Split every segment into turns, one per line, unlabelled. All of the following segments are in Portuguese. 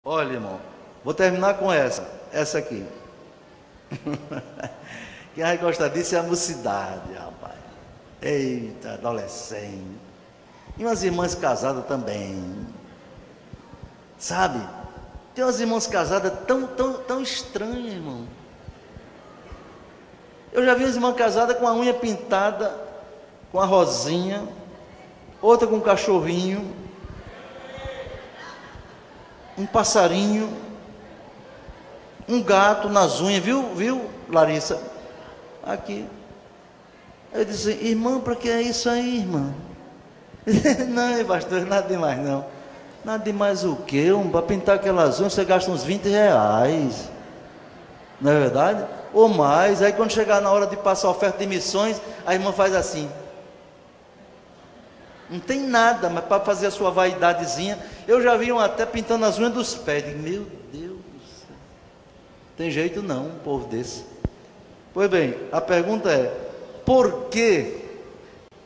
Olha, irmão, vou terminar com essa aqui. Quem vai gostar disso é a mocidade, rapaz. Eita, adolescente. E umas irmãs casadas também. Sabe? Tem umas irmãs casadas tão estranhas, irmão. Eu já vi umas irmãs casadas com a unha pintada, com a rosinha, outra com um cachorrinho, um passarinho, um gato nas unhas, viu, Larissa? Aqui. Eu disse, irmã, para que é isso aí, irmã? Não, pastor, nada demais não. Nada demais o quê? Para pintar aquelas unhas você gasta uns 20 reais. Não é verdade? Ou mais. Aí quando chegar na hora de passar a oferta de missões, a irmã faz assim. Não tem nada, mas para fazer a sua vaidadezinha. Eu já vi até pintando as unhas dos pés. Digo, meu Deus do céu. Tem jeito não, um povo desse. Pois bem, a pergunta é: por que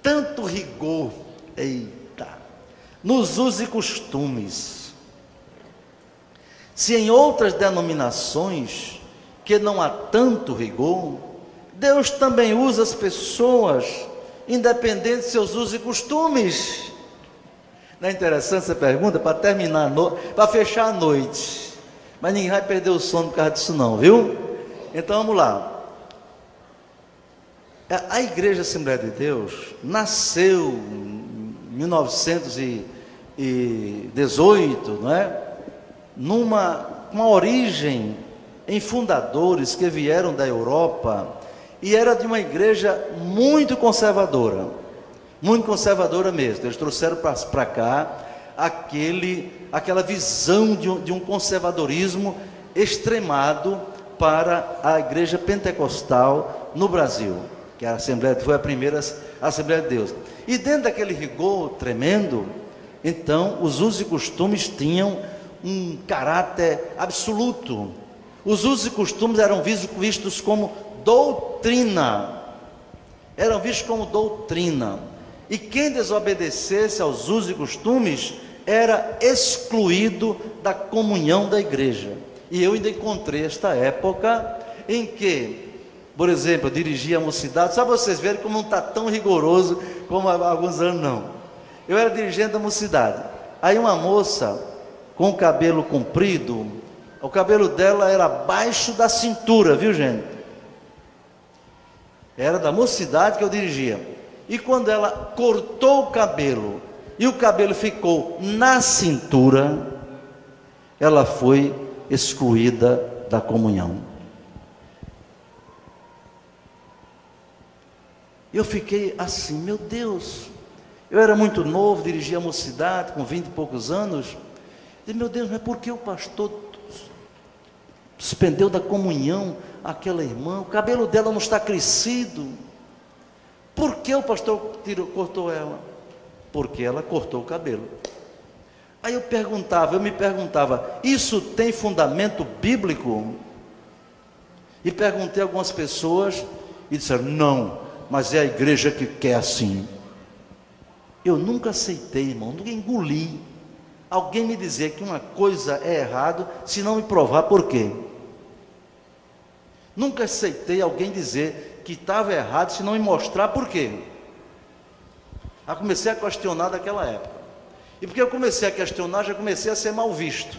tanto rigor, eita, nos usos e costumes? Se em outras denominações que não há tanto rigor, Deus também usa as pessoas, independente de seus usos e costumes. Não é interessante essa pergunta? Para terminar, para fechar a noite. Mas ninguém vai perder o sono por causa disso não, viu? Então vamos lá. A Igreja Assembleia de Deus nasceu em 1918, não é? Uma origem em fundadores que vieram da Europa, e era de uma igreja muito conservadora mesmo. Eles trouxeram para cá aquela visão de um conservadorismo extremado para a igreja pentecostal no Brasil, que a Assembleia foi a primeira Assembleia de Deus. E dentro daquele rigor tremendo, então os usos e costumes tinham um caráter absoluto. Os usos e costumes eram vistos como doutrina. E quem desobedecesse aos usos e costumes era excluído da comunhão da igreja. E eu ainda encontrei esta época em que, por exemplo, eu dirigia a mocidade. Só vocês verem como não está tão rigoroso como há alguns anos não. Eu era dirigente da mocidade. Aí uma moça com o cabelo comprido, o cabelo dela era abaixo da cintura, viu gente? Era da mocidade que eu dirigia. E quando ela cortou o cabelo, e o cabelo ficou na cintura, ela foi excluída da comunhão. Eu fiquei assim, meu Deus. Eu era muito novo, dirigia a mocidade, com 20 e poucos anos. E meu Deus, mas por que o pastor suspendeu da comunhão aquela irmã? O cabelo dela não está crescido. Por que o pastor cortou ela? Porque ela cortou o cabelo. Aí eu me perguntava, isso tem fundamento bíblico? E perguntei a algumas pessoas e disseram, não, mas é a igreja que quer assim. Eu nunca aceitei, irmão, nunca engoli alguém me dizer que uma coisa é errado, se não me provar por quê. Nunca aceitei alguém dizer que estava errado, se não me mostrar por quê. Aí comecei a questionar daquela época. E porque eu comecei a questionar, já comecei a ser mal visto.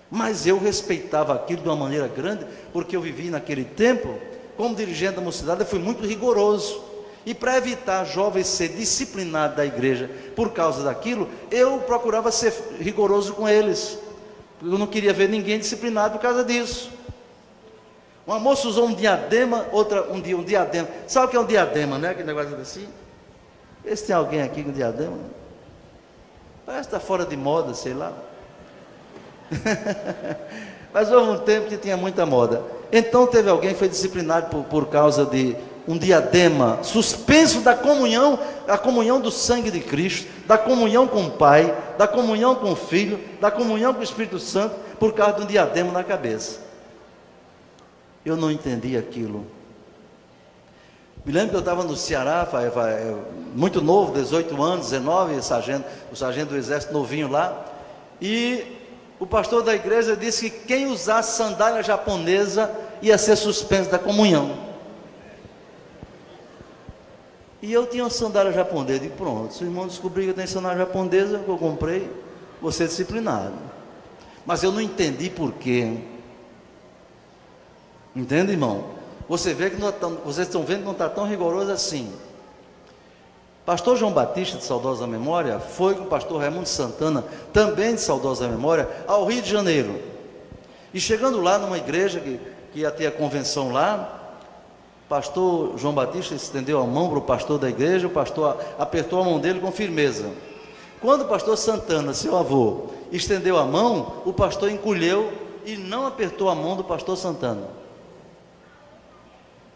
Mas eu respeitava aquilo de uma maneira grande, porque eu vivi naquele tempo, como dirigente da mocidade, eu fui muito rigoroso. E para evitar jovens ser disciplinados da igreja por causa daquilo, eu procurava ser rigoroso com eles. Eu não queria ver ninguém disciplinado por causa disso. Uma moça usou um diadema, outra um diadema. Sabe o que é um diadema, né? Aquele negócio assim. Vê se tem alguém aqui com diadema. Parece que está fora de moda, sei lá. Mas houve um tempo que tinha muita moda. Então teve alguém que foi disciplinado por causa de um diadema, suspenso da comunhão, a comunhão do sangue de Cristo, da comunhão com o Pai, da comunhão com o Filho, da comunhão com o Espírito Santo, por causa de um diadema na cabeça. Eu não entendi aquilo. Me lembro que eu estava no Ceará, muito novo, 18 anos, 19, o sargento do exército novinho lá, E o pastor da igreja disse que quem usasse sandália japonesa ia ser suspenso da comunhão. E eu tinha uma sandália japonesa, e pronto, se o irmão descobrir que eu tenho sandália japonesa, que eu comprei, vou ser disciplinado. Mas eu não entendi por quê. Entende, irmão? Vocês estão vendo que não está tão rigoroso assim. Pastor João Batista, de saudosa memória, foi com o pastor Raimundo Santana, também de saudosa memória, ao Rio de Janeiro. E chegando lá numa igreja que ia ter a convenção lá, pastor João Batista estendeu a mão para o pastor da igreja, o pastor apertou a mão dele com firmeza. Quando o pastor Santana, seu avô, estendeu a mão, o pastor encolheu e não apertou a mão do pastor Santana.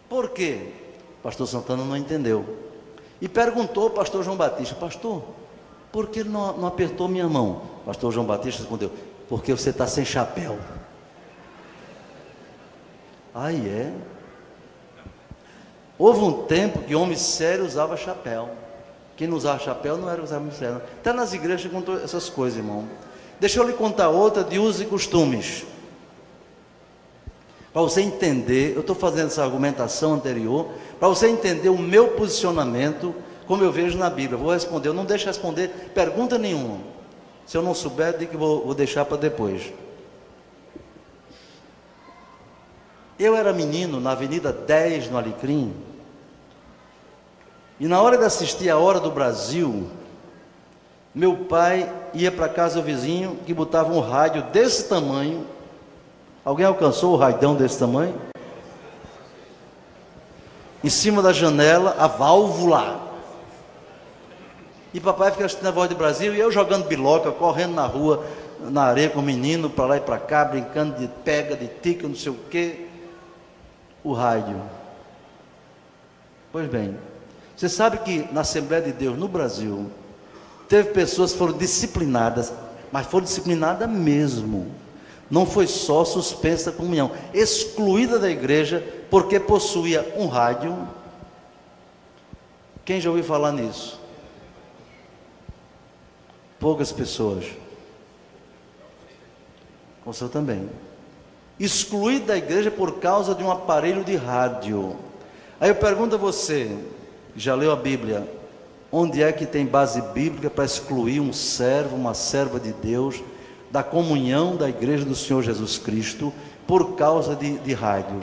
Por quê? O pastor Santana não entendeu. E perguntou ao pastor João Batista: pastor, por que ele não apertou minha mão? O pastor João Batista respondeu: porque você está sem chapéu. Aí é. Houve um tempo que homem sério usava chapéu. Quem não usava chapéu não era usar homem sério. Até nas igrejas contou essas coisas, irmão. Deixa eu lhe contar outra de usos e costumes. Para você entender, eu estou fazendo essa argumentação anterior, para você entender o meu posicionamento, como eu vejo na Bíblia. Vou responder, eu não deixo responder pergunta nenhuma. Se eu não souber, digo que vou deixar para depois. Eu era menino na Avenida 10, no Alecrim, e na hora de assistir a Hora do Brasil, meu pai ia para a casa do vizinho, que botava um rádio desse tamanho. Alguém alcançou o raidão desse tamanho? Em cima da janela, a válvula. E papai ficava assistindo a Voz do Brasil, e eu jogando biloca, correndo na rua, na areia com o menino, para lá e para cá, brincando de pega, de tica, não sei o quê. O rádio. Pois bem, você sabe que na Assembleia de Deus, no Brasil, teve pessoas que foram disciplinadas, mas foram disciplinadas mesmo. Não foi só suspensa da comunhão, excluída da igreja, porque possuía um rádio. Quem já ouviu falar nisso? Poucas pessoas. O senhor também. Excluído da igreja por causa de um aparelho de rádio. Aí eu pergunto a você, já leu a Bíblia, onde é que tem base bíblica para excluir um servo, uma serva de Deus, da comunhão da igreja do Senhor Jesus Cristo, por causa de rádio?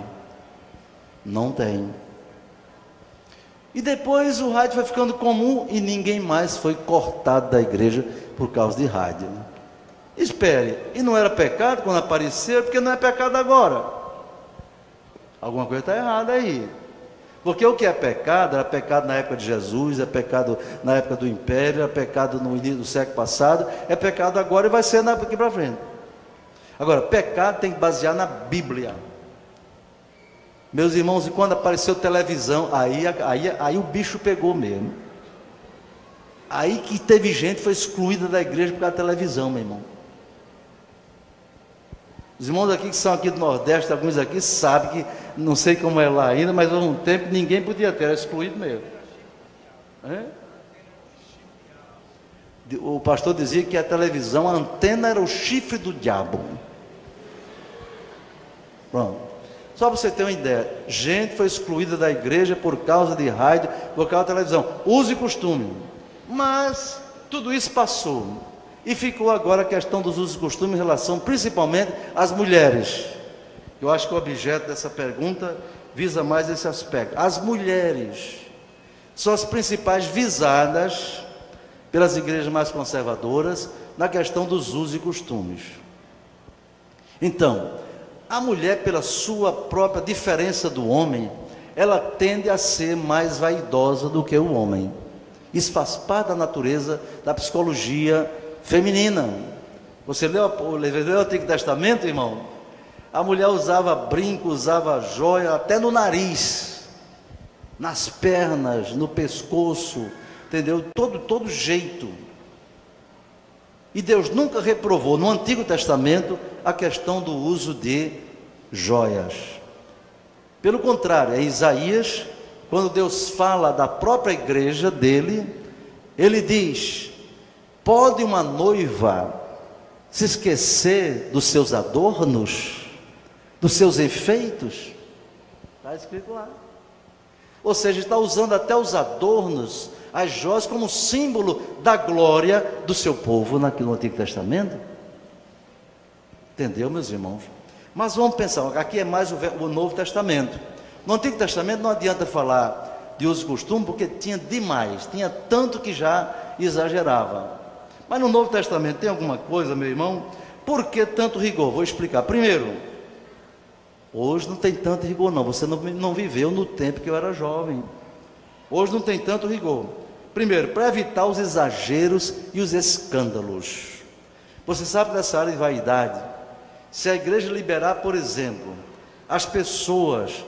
Não tem. E depois o rádio foi ficando comum, e ninguém mais foi cortado da igreja por causa de rádio. Espere, e não era pecado quando apareceu, porque não é pecado agora. Alguma coisa está errada aí. Porque o que é pecado, era pecado na época de Jesus, é pecado na época do Império, é pecado no início do século passado, é pecado agora e vai ser daqui para frente. Agora, pecado tem que basear na Bíblia. Meus irmãos, e quando apareceu televisão, aí o bicho pegou mesmo. Aí que teve gente que foi excluída da igreja por causa da televisão, meu irmão. Os irmãos aqui que são aqui do Nordeste, alguns aqui sabem que, não sei como é lá ainda, mas há um tempo ninguém podia ter, era excluído mesmo. É? O pastor dizia que a televisão, a antena era o chifre do diabo. Pronto. Só para você ter uma ideia, gente foi excluída da igreja por causa de rádio, por causa da televisão. Uso e costume. Mas tudo isso passou. E ficou agora a questão dos usos e costumes em relação principalmente às mulheres. Eu acho que o objeto dessa pergunta visa mais esse aspecto. As mulheres são as principais visadas pelas igrejas mais conservadoras na questão dos usos e costumes. Então, a mulher, pela sua própria diferença do homem, ela tende a ser mais vaidosa do que o homem. Isso faz parte da natureza da psicologia feminina. Você leu o Antigo Testamento, irmão? A mulher usava brinco, usava joia, até no nariz, nas pernas, no pescoço, entendeu? Todo jeito. E Deus nunca reprovou no Antigo Testamento a questão do uso de joias. Pelo contrário, é Isaías, quando Deus fala da própria igreja dele, ele diz: pode uma noiva se esquecer dos seus adornos, dos seus enfeitos? Está escrito lá. Ou seja, está usando até os adornos, as joias, como símbolo da glória do seu povo no Antigo Testamento. Entendeu, meus irmãos? Mas vamos pensar, aqui é mais o Novo Testamento. No Antigo Testamento não adianta falar de uso e costume, porque tinha demais, tinha tanto que já exagerava. Mas no Novo Testamento tem alguma coisa, meu irmão? Por que tanto rigor? Vou explicar. Primeiro, hoje não tem tanto rigor não, você não viveu no tempo que eu era jovem. Hoje não tem tanto rigor. Primeiro, para evitar os exageros e os escândalos. Você sabe dessa área de vaidade? Se a igreja liberar, por exemplo, as pessoas,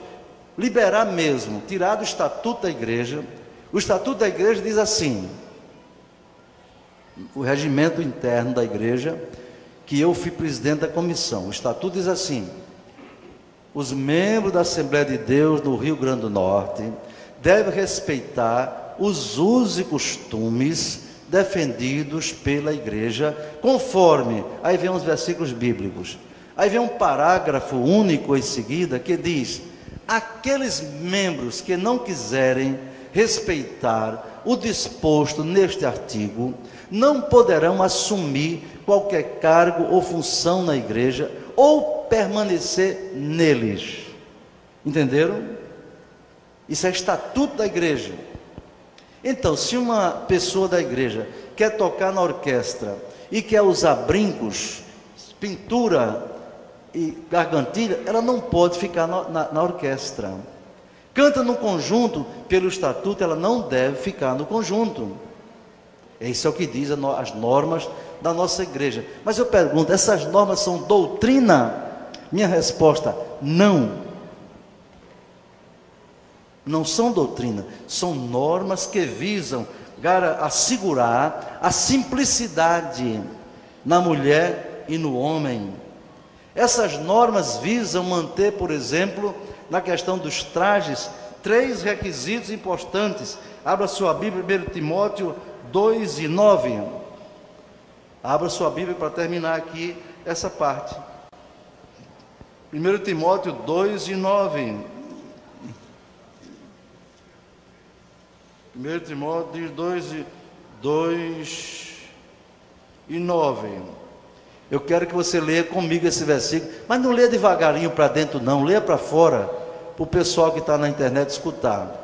liberar mesmo, tirar do estatuto da igreja, o estatuto da igreja diz assim, o regimento interno da igreja, que eu fui presidente da comissão, o estatuto diz assim: os membros da Assembleia de Deus no Rio Grande do Norte devem respeitar os usos e costumes defendidos pela igreja, conforme, aí vem uns versículos bíblicos, aí vem um parágrafo único em seguida, que diz: aqueles membros que não quiserem respeitar o disposto neste artigo, não poderão assumir qualquer cargo ou função na igreja, ou permanecer neles. Entenderam? Isso é estatuto da igreja. Então, se uma pessoa da igreja quer tocar na orquestra e quer usar brincos, pintura e gargantilha, ela não pode ficar na orquestra. Canta no conjunto, pelo estatuto ela não deve ficar no conjunto. Isso é o que diz as normas da nossa igreja. Mas eu pergunto, essas normas são doutrina? Minha resposta, não. Não são doutrina, são normas que visam assegurar a simplicidade na mulher e no homem. Essas normas visam manter, por exemplo, na questão dos trajes, 3 requisitos importantes. Abra sua Bíblia, 1 Timóteo 2:9. Abra sua Bíblia para terminar aqui essa parte. 1 Timóteo 2:9. 1 Timóteo 2:9. Eu quero que você leia comigo esse versículo, mas não leia devagarinho para dentro não, leia para fora, para o pessoal que está na internet escutar.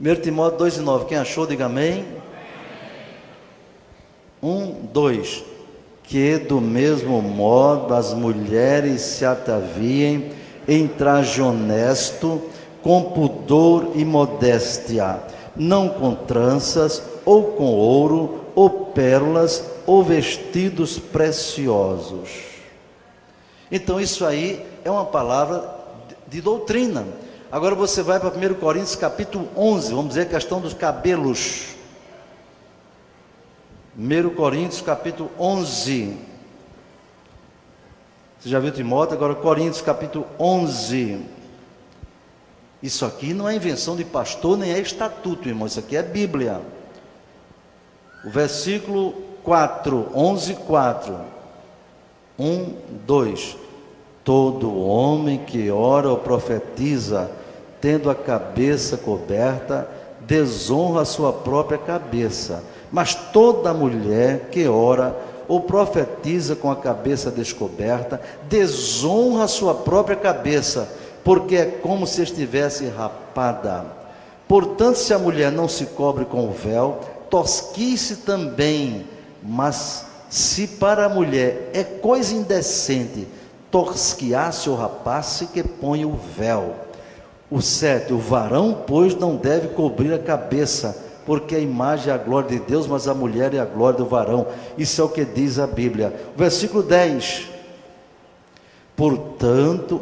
1 Timóteo 2:9, quem achou, diga amém. 2. Que do mesmo modo as mulheres se ataviem em traje honesto, com pudor e modéstia, não com tranças, ou com ouro, ou pérolas, ou vestidos preciosos. Então isso aí é uma palavra de doutrina. Agora você vai para 1 Coríntios capítulo 11, vamos dizer a questão dos cabelos. 1 Coríntios capítulo 11. Você já viu Timóteo? Agora Coríntios capítulo 11. Isso aqui não é invenção de pastor, nem é estatuto, irmão. Isso aqui é Bíblia. O versículo 4, 11:4. 2. Todo homem que ora ou profetiza, tendo a cabeça coberta, desonra a sua própria cabeça. Mas toda mulher que ora ou profetiza com a cabeça descoberta, desonra a sua própria cabeça, porque é como se estivesse rapada. Portanto, se a mulher não se cobre com o véu, tosquice também. Mas se para a mulher é coisa indecente tosquiar-se ou rapar-se, que põe o véu. 7. O varão, pois, não deve cobrir a cabeça, porque a imagem é a glória de Deus, mas a mulher é a glória do varão. Isso é o que diz a Bíblia. Versículo 10. Portanto,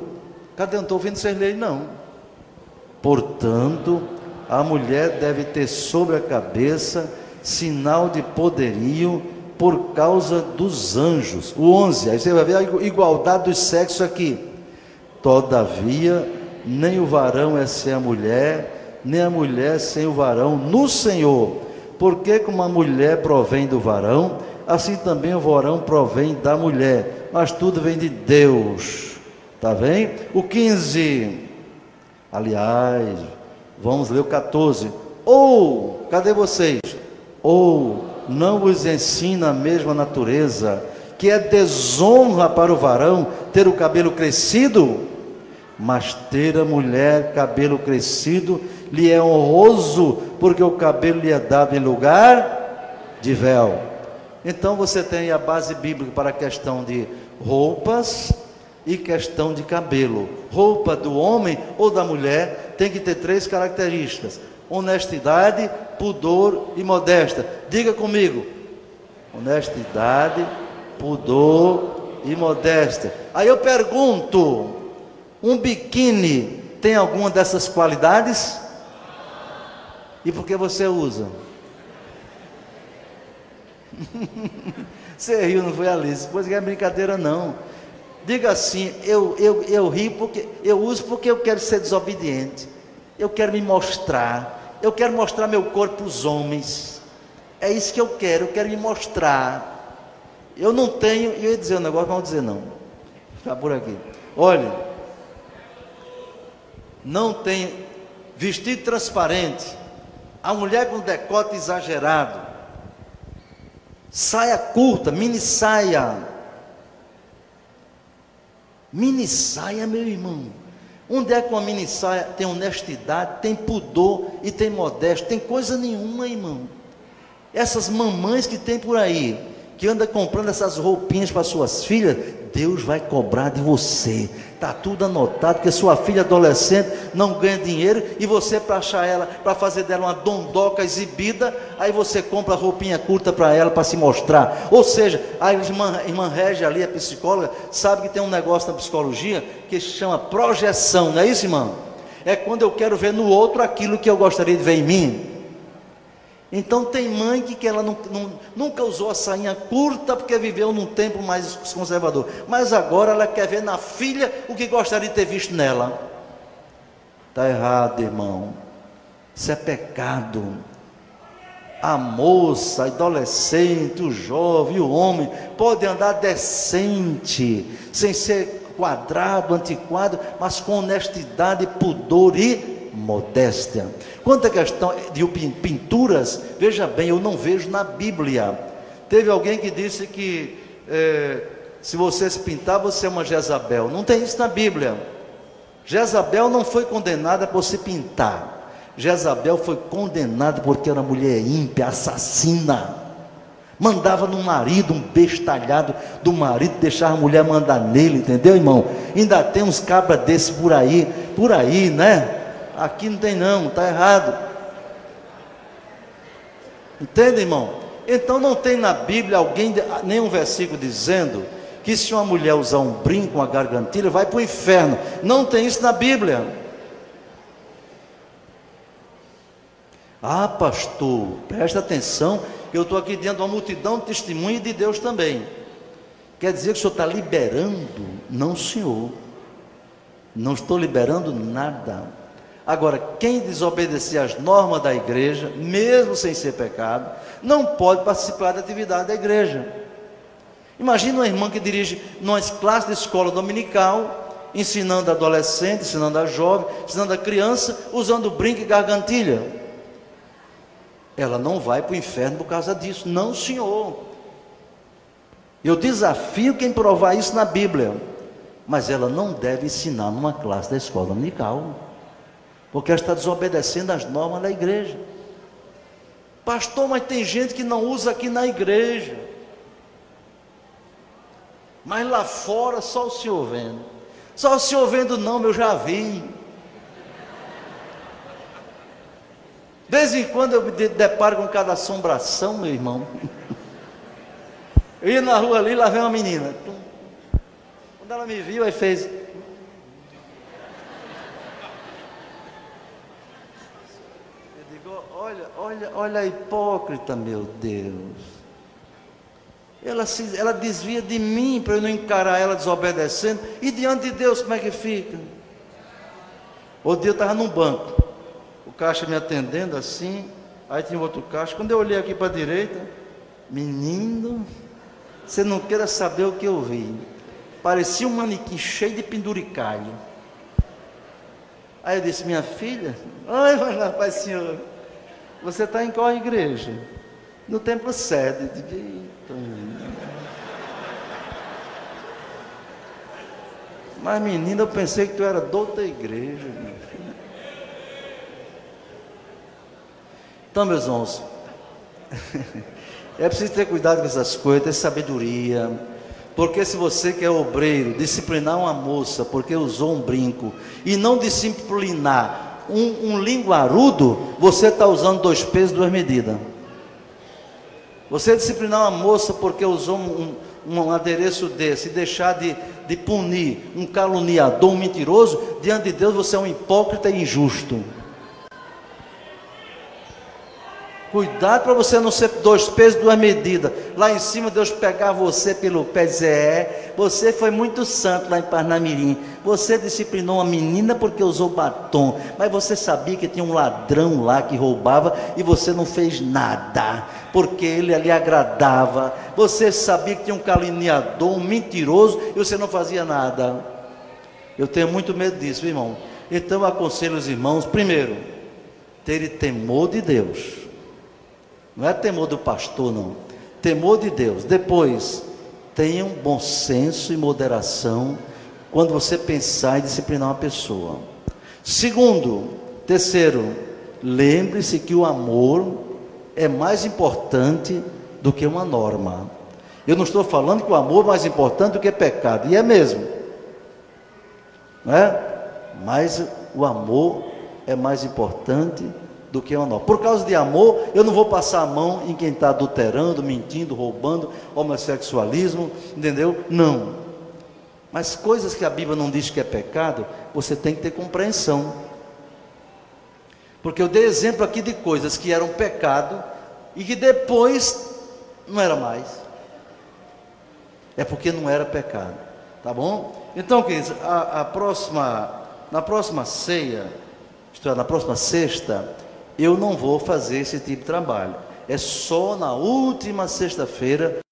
cadê? Eu não estou ouvindo vocês lerem, não. Portanto, a mulher deve ter sobre a cabeça sinal de poderio por causa dos anjos. O 11, aí você vai ver a igualdade dos sexos aqui. Todavia, nem o varão é sem a mulher, nem a mulher sem o varão no Senhor. Porque como a mulher provém do varão, assim também o varão provém da mulher, mas tudo vem de Deus. Está bem? O 15, aliás, vamos ler o 14. Ou, cadê vocês? Ou não vos ensina a mesma natureza, que é desonra para o varão ter o cabelo crescido? Mas ter a mulher cabelo crescido lhe é honroso, porque o cabelo lhe é dado em lugar de véu. Então você tem a base bíblica para a questão de roupas e questão de cabelo. Roupa do homem ou da mulher tem que ter 3 características: honestidade, pudor e modéstia. Diga comigo: honestidade, pudor e modéstia. Aí eu pergunto: um biquíni tem alguma dessas qualidades? E por que você usa? Você riu, não foi, Alice? Pois que é brincadeira não. Diga assim: eu rio porque eu uso, porque eu quero ser desobediente. Eu quero me mostrar. Eu quero mostrar meu corpo para os homens. É isso que eu quero me mostrar. Eu não tenho, eu ia dizer um negócio, mas não vou dizer não. Está por aqui. Olha, não tem vestido transparente, a mulher com decote exagerado, saia curta, mini saia, meu irmão. Onde é que uma mini saia tem honestidade, tem pudor e tem modéstia? Tem coisa nenhuma, irmão. Essas mamães que tem por aí, que anda comprando essas roupinhas para suas filhas, Deus vai cobrar de você. Está tudo anotado, porque sua filha adolescente não ganha dinheiro, e você, para achar ela, para fazer dela uma dondoca exibida, aí você compra roupinha curta para ela, para se mostrar. Ou seja, a irmã Régia ali, a psicóloga, sabe que tem um negócio na psicologia que se chama projeção, não é isso, irmão? É quando eu quero ver no outro aquilo que eu gostaria de ver em mim. Então tem mãe que ela nunca usou a sainha curta, porque viveu num tempo mais conservador, mas agora ela quer ver na filha o que gostaria de ter visto nela. Está errado, irmão. Isso é pecado. A moça, a adolescente, o jovem, o homem pode andar decente, sem ser quadrado, antiquado, mas com honestidade, pudor e modéstia. Quanto à questão de pinturas, veja bem, eu não vejo na Bíblia. Teve alguém que disse que se você se pintar, você é uma Jezabel. Não tem isso na Bíblia. Jezabel não foi condenada por se pintar. Jezabel foi condenada porque era mulher ímpia, assassina. Mandava no marido, um bestalhado do marido, deixava a mulher mandar nele, entendeu, irmão? Ainda tem uns cabras desses por aí, né? Aqui não tem não, está errado. Entende, irmão? Então não tem na Bíblia nenhum versículo dizendo que se uma mulher usar um brinco, uma gargantilha, vai para o inferno. Não tem isso na Bíblia. Ah, pastor, presta atenção, eu estou aqui diante de uma multidão de testemunhas de Deus também. Quer dizer que o senhor está liberando? Não, senhor. Não estou liberando nada. Agora, quem desobedecer às normas da igreja, mesmo sem ser pecado, não pode participar da atividade da igreja. Imagina uma irmã que dirige numa classe de escola dominical, ensinando a adolescente, ensinando a jovem, ensinando a criança, usando brinco e gargantilha. Ela não vai para o inferno por causa disso. Não, senhor. Eu desafio quem provar isso na Bíblia. Mas ela não deve ensinar numa classe da escola dominical, porque ela está desobedecendo as normas da igreja. Pastor, mas tem gente que não usa aqui na igreja, mas lá fora só o senhor vendo. Só o senhor vendo não, eu já vi. De vez em quando eu me deparo com cada assombração, meu irmão. Eu ia na rua ali, lá vem uma menina. Quando ela me viu, aí fez... Olha a hipócrita, meu Deus. Ela desvia de mim para eu não encarar ela desobedecendo. E diante de Deus, como é que fica? Outro dia eu estava num banco, o caixa me atendendo assim, aí tinha outro caixa. Quando eu olhei aqui para a direita, Menino, você não queira saber o que eu vi. Parecia um manequim cheio de penduricalho. Aí eu disse, minha filha, oi, vai lá, Pai Senhor, você está em qual igreja? No templo sede. Mas menina, eu pensei que tu era de outra igreja, minha filha. Então, meus irmãos, é preciso ter cuidado com essas coisas, ter sabedoria. Porque se você que é obreiro, disciplinar uma moça porque usou um brinco, e não disciplinar um linguarudo, você está usando 2 pesos, 2 medidas. Você disciplinar uma moça porque usou um adereço desse, e deixar de punir um caluniador, um mentiroso, diante de Deus você é um hipócrita e injusto. Cuidado para você não ser 2 pesos, 2 medidas. Lá em cima Deus pegar você pelo pé e dizer, você foi muito santo lá em Parnamirim. Você disciplinou uma menina porque usou batom. Mas você sabia que tinha um ladrão lá que roubava e você não fez nada, porque ele lhe agradava. Você sabia que tinha um caluniador, um mentiroso, e você não fazia nada. Eu tenho muito medo disso, irmão. Então eu aconselho os irmãos, primeiro, terem temor de Deus. Não é temor do pastor, não. Temor de Deus. Depois, tenham bom senso e moderação quando você pensar em disciplinar uma pessoa. Terceiro, lembre-se que o amor é mais importante do que uma norma. Eu não estou falando que o amor é mais importante do que pecado, e é mesmo, não é? Mas o amor é mais importante do que uma norma. Por causa de amor, eu não vou passar a mão em quem está adulterando, mentindo, roubando, homossexualismo, entendeu? Não. Mas coisas que a Bíblia não diz que é pecado, você tem que ter compreensão. Porque eu dei exemplo aqui de coisas que eram pecado e que depois não era mais. É porque não era pecado, tá bom? Então, queridos, na próxima ceia, isto é, na próxima sexta, eu não vou fazer esse tipo de trabalho. É só na última sexta-feira